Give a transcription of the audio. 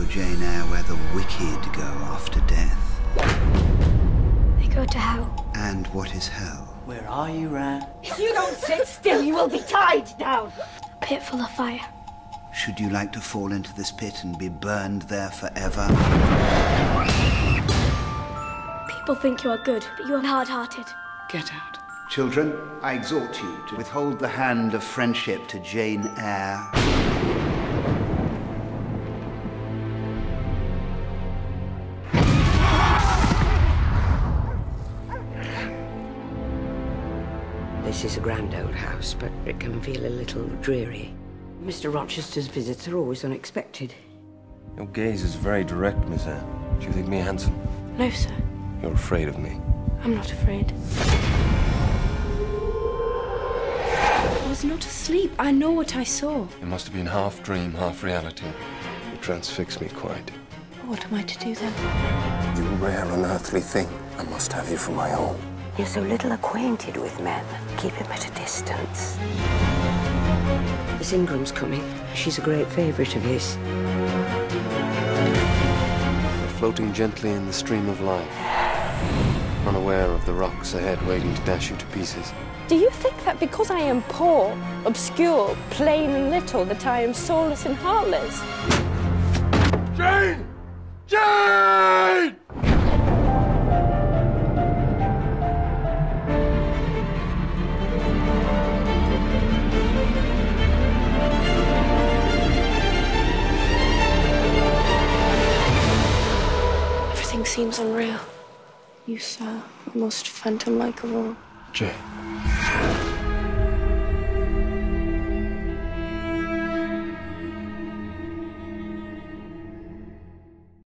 Jane Eyre, where the wicked go after death. They go to hell. And what is hell? Where are you, Ran? If you don't sit still, you will be tied down. A pit full of fire. Should you like to fall into this pit and be burned there forever? People think you are good, but you are hard-hearted. Get out. Children, I exhort you to withhold the hand of friendship to Jane Eyre. This is a grand old house, but it can feel a little dreary. Mr. Rochester's visits are always unexpected. Your gaze is very direct, Miss Eyre. Do you think me handsome? No, sir. You're afraid of me. I'm not afraid. I was not asleep. I know what I saw. It must have been half dream, half reality. You transfix me quite. What am I to do then? You rare unearthly thing. I must have you for my own. You're so little acquainted with men. Keep him at a distance. Miss Ingram's coming. She's a great favourite of his. You're floating gently in the stream of life, unaware of the rocks ahead waiting to dash you to pieces. Do you think that because I am poor, obscure, plain and little, that I am soulless and heartless? Jane! Jane! Everything seems unreal. You, sir, are most phantom-like of all. Jane.